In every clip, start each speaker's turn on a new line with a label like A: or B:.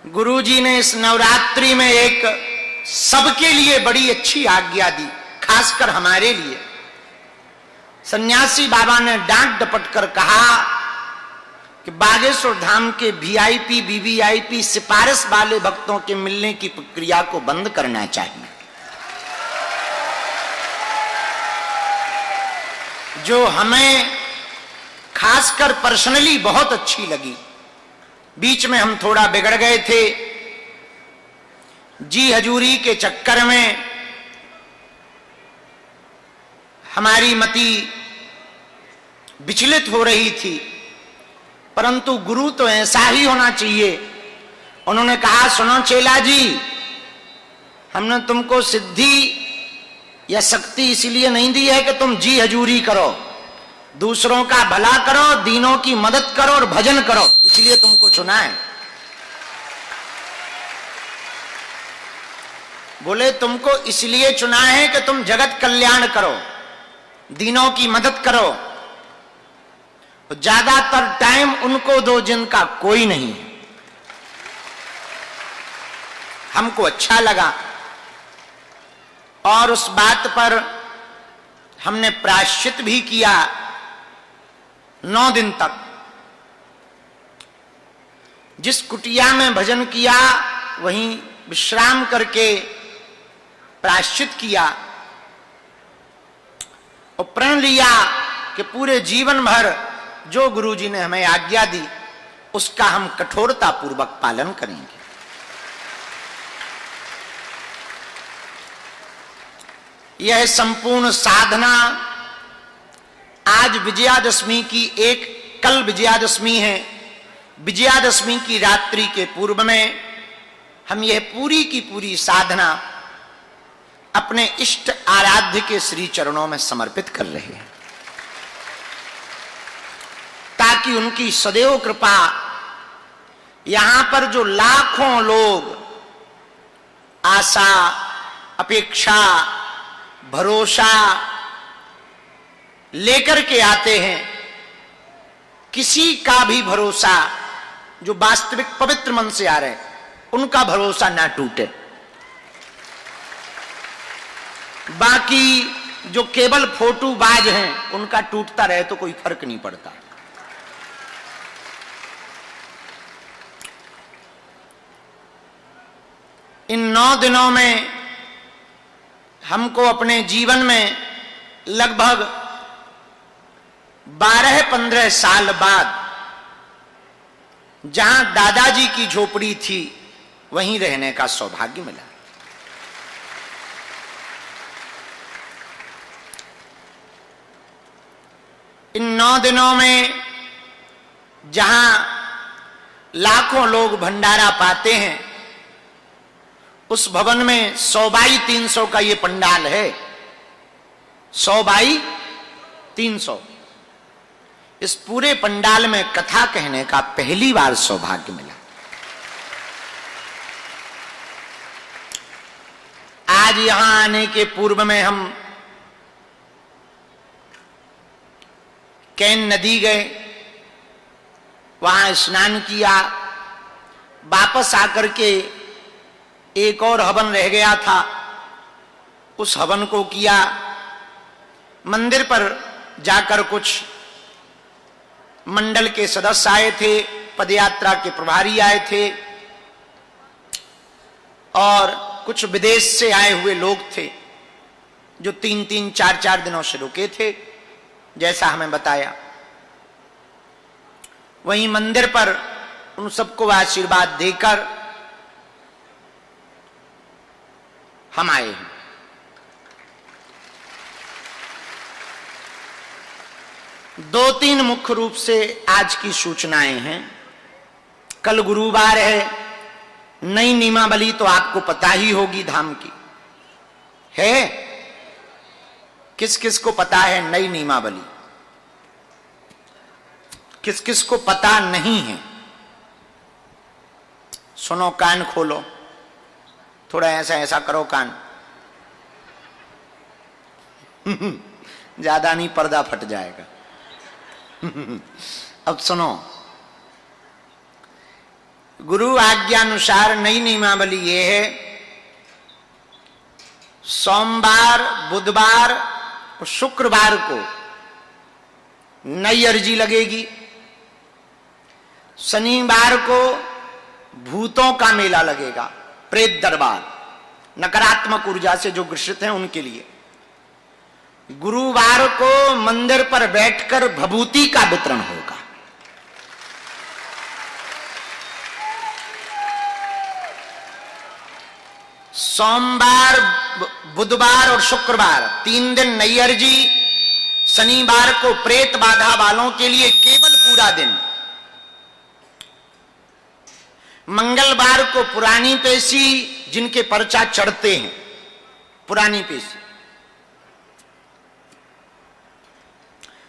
A: गुरुजी ने इस नवरात्रि में एक सबके लिए बड़ी अच्छी आज्ञा दी, खासकर हमारे लिए। सन्यासी बाबा ने डांट डपट कर कहा कि बागेश्वर धाम के वीआईपी वीवीआईपी सिफारिश वाले भक्तों के मिलने की प्रक्रिया को बंद करना चाहिए। जो हमें खासकर पर्सनली बहुत अच्छी लगी। बीच में हम थोड़ा बिगड़ गए थे, जी हजूरी के चक्कर में हमारी मति विचलित हो रही थी, परंतु गुरु तो ऐसा ही होना चाहिए। उन्होंने कहा, सुनो चेला जी, हमने तुमको सिद्धि या शक्ति इसलिए नहीं दी है कि तुम जी हजूरी करो, दूसरों का भला करो, दीनों की मदद करो और भजन करो, इसलिए तुमको चुना है। बोले तुमको इसलिए चुना है कि तुम जगत कल्याण करो, दीनों की मदद करो, ज्यादातर टाइम उनको दो जिनका कोई नहीं है। हमको अच्छा लगा और उस बात पर हमने प्रायश्चित भी किया 9 दिन तक। जिस कुटिया में भजन किया वहीं विश्राम करके प्रायश्चित किया और प्रण लिया कि पूरे जीवन भर जो गुरुजी ने हमें आज्ञा दी उसका हम कठोरता पूर्वक पालन करेंगे। यह संपूर्ण साधना आज विजयादशमी की कल विजयादशमी है। विजयादशमी की रात्रि के पूर्व में हम यह पूरी की पूरी साधना अपने इष्ट आराध्य के श्री चरणों में समर्पित कर रहे हैं, ताकि उनकी सदैव कृपा यहां पर जो लाखों लोग आशा, अपेक्षा, भरोसा लेकर के आते हैं, किसी का भी भरोसा जो वास्तविक पवित्र मन से आ रहे उनका भरोसा ना टूटे। बाकी जो केवल फोटोबाज हैं उनका टूटता रहे तो कोई फर्क नहीं पड़ता। इन 9 दिनों में हमको अपने जीवन में लगभग 12-15 साल बाद जहां दादाजी की झोपड़ी थी वहीं रहने का सौभाग्य मिला। इन 9 दिनों में जहां लाखों लोग भंडारा पाते हैं, उस भवन में 100 बाई 300 का ये पंडाल है। 100 बाई 300। इस पूरे पंडाल में कथा कहने का पहली बार सौभाग्य मिला। आज यहां आने के पूर्व में हम कैन नदी गए, वहां स्नान किया, वापस आकर के एक और हवन रह गया था, उस हवन को किया। मंदिर पर जाकर कुछ मंडल के सदस्य आए थे, पदयात्रा के प्रभारी आए थे और कुछ विदेश से आए हुए लोग थे जो 3-3, 4-4 दिनों से रुके थे, जैसा हमें बताया। वहीं मंदिर पर उन सबको आशीर्वाद देकर हम आए हैं। दो तीन मुख्य रूप से आज की सूचनाएं हैं। कल गुरुवार है, नई नियमावली तो आपको पता ही होगी धाम की है। किस किस को पता है नई नियमावली? किस किस को पता नहीं है? सुनो, कान खोलो, थोड़ा ऐसा ऐसा करो कान। ज्यादा नहीं, पर्दा फट जाएगा। अब सुनो, गुरु आज्ञानुसार नई नियमावली ये है, सोमवार, बुधवार और शुक्रवार को नई अर्जी लगेगी। शनिवार को भूतों का मेला लगेगा, प्रेत दरबार, नकारात्मक ऊर्जा से जो ग्रसित हैं उनके लिए। गुरुवार को मंदिर पर बैठकर भभूति का वितरण होगा। सोमवार, बुधवार और शुक्रवार 3 दिन नई अर्जी। शनिवार को प्रेत बाधा वालों के लिए केवल पूरा दिन। मंगलवार को पुरानी पेशी, जिनके पर्चा चढ़ते हैं, पुरानी पेशी।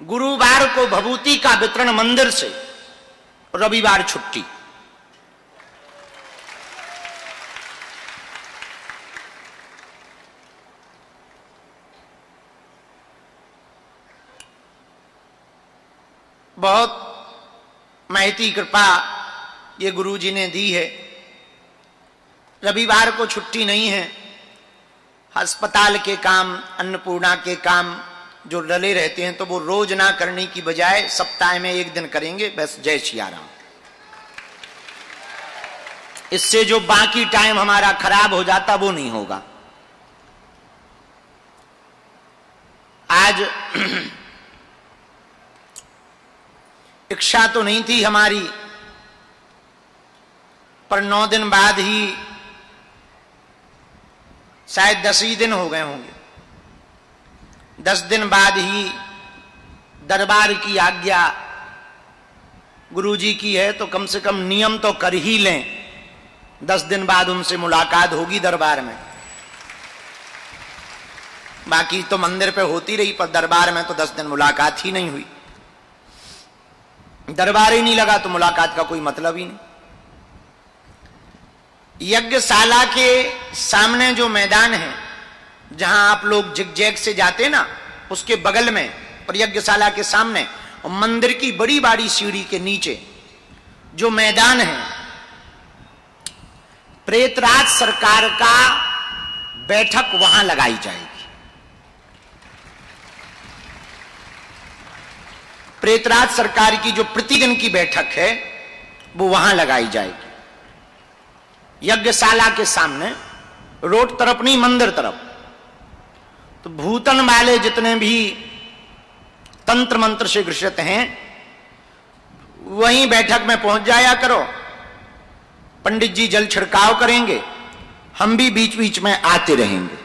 A: गुरुवार को भभूति का वितरण मंदिर से, रविवार छुट्टी। बहुत महती कृपा ये गुरु जी ने दी है। रविवार को छुट्टी नहीं है। अस्पताल के काम, अन्नपूर्णा के काम जो डले रहते हैं, तो वो रोज ना करने की बजाय सप्ताह में 1 दिन करेंगे, बस। जय सिया राम। इससे जो बाकी टाइम हमारा खराब हो जाता वो नहीं होगा। आज इच्छा तो नहीं थी हमारी, पर 9 दिन बाद ही, शायद 10 ही दिन हो गए होंगे, 10 दिन बाद ही दरबार की आज्ञा गुरुजी की है, तो कम से कम नियम तो कर ही लें। 10 दिन बाद उनसे मुलाकात होगी दरबार में। बाकी तो मंदिर पे होती रही, पर दरबार में तो 10 दिन मुलाकात ही नहीं हुई। दरबार ही नहीं लगा तो मुलाकात का कोई मतलब ही नहीं। यज्ञशाला के सामने जो मैदान है, जहां आप लोग जिगजैग से जाते ना, उसके बगल में और यज्ञशाला के सामने और मंदिर की बड़ी बड़ी सीढ़ी के नीचे जो मैदान है, प्रेतराज सरकार का बैठक वहां लगाई जाएगी। प्रेतराज सरकार की जो प्रतिदिन की बैठक है वो वहां लगाई जाएगी, यज्ञशाला के सामने, रोड तरफ नहीं, मंदिर तरफ। तो भूतन वाले जितने भी तंत्र मंत्र से ग्रसित हैं, वहीं बैठक में पहुंच जाया करो। पंडित जी जल छिड़काव करेंगे, हम भी बीच बीच में आते रहेंगे।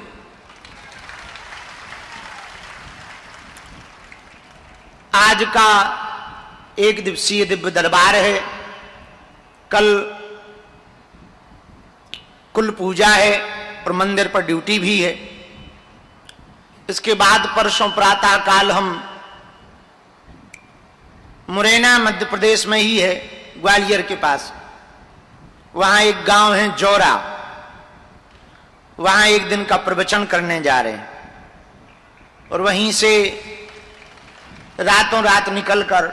A: आज का 1 दिवसीय दिव्य दरबार है, कल कुल पूजा है और मंदिर पर ड्यूटी भी है। इसके बाद परसों प्रातः काल हम मुरैना मध्य प्रदेश में ही है, ग्वालियर के पास, वहां एक गांव है जौरा, वहां 1 दिन का प्रवचन करने जा रहे हैं। और वहीं से रातों रात निकलकर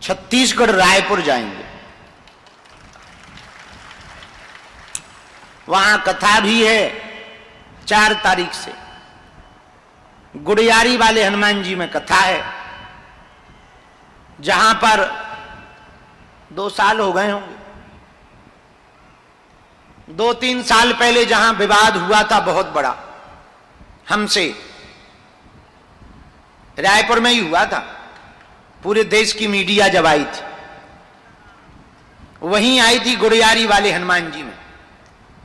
A: छत्तीसगढ़ रायपुर जाएंगे। वहां कथा भी है 4 तारीख से। गुड़ियारी वाले हनुमान जी में कथा है, जहां पर 2 साल हो गए होंगे, 2-3 साल पहले जहां विवाद हुआ था बहुत बड़ा हमसे, रायपुर में ही हुआ था। पूरे देश की मीडिया जब आई थी, वहीं आई थी गुड़ियारी वाले हनुमान जी में,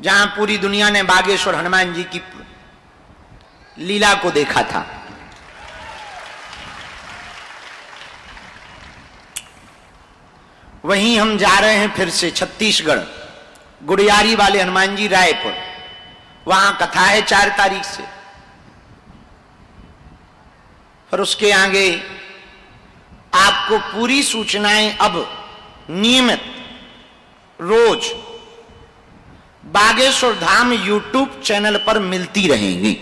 A: जहां पूरी दुनिया ने बागेश्वर हनुमान जी की लीला को देखा था। वहीं हम जा रहे हैं फिर से छत्तीसगढ़, गुड़ियारी वाले हनुमान जी रायपुर, वहां कथा है 4 तारीख से। और उसके आगे आपको पूरी सूचनाएं अब नियमित रोज बागेश्वर धाम यूट्यूब चैनल पर मिलती रहेंगी।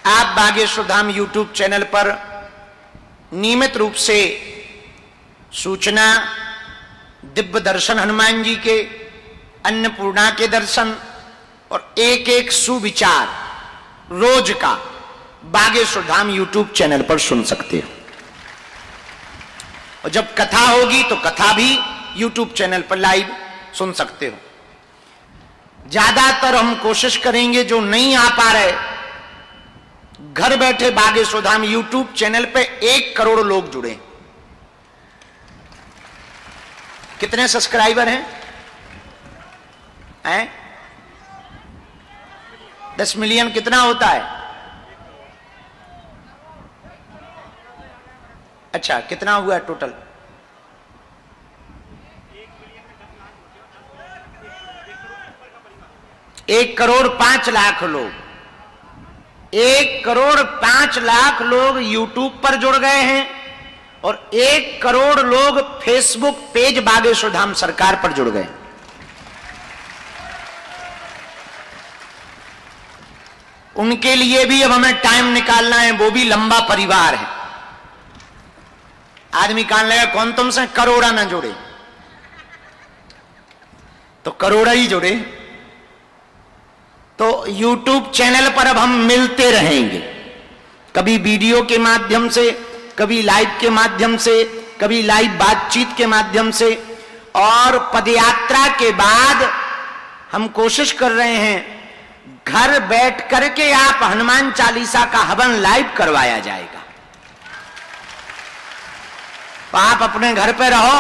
A: आप बागेश्वर धाम यूट्यूब चैनल पर नियमित रूप से सूचना, दिव्य दर्शन हनुमान जी के, अन्नपूर्णा के दर्शन और एक एक सुविचार रोज का बागेश्वर धाम यूट्यूब चैनल पर सुन सकते हो। और जब कथा होगी तो कथा भी यूट्यूब चैनल पर लाइव सुन सकते हो। ज्यादातर हम कोशिश करेंगे जो नहीं आ पा रहे, घर बैठे बागेश्वर धाम यूट्यूब चैनल पे 1 करोड़ लोग जुड़े। कितने सब्सक्राइबर हैं? 10 मिलियन कितना होता है? अच्छा, कितना हुआ टोटल? 1,05,00,000 लोग, 1,05,00,000 लोग यूट्यूब पर जुड़ गए हैं और 1 करोड़ लोग फेसबुक पेज बागेश्वर धाम सरकार पर जुड़ गए। उनके लिए भी अब हमें टाइम निकालना है, वो भी लंबा परिवार है। आदमी कहने लगा कौन तुमसे करोड़ा ना जुड़े, तो करोड़ा ही जुड़े। तो YouTube चैनल पर अब हम मिलते रहेंगे, कभी वीडियो के माध्यम से, कभी लाइव के माध्यम से, कभी लाइव बातचीत के माध्यम से। और पदयात्रा के बाद हम कोशिश कर रहे हैं घर बैठ करके आप हनुमान चालीसा का हवन लाइव करवाया जाएगा। तो आप अपने घर पे रहो,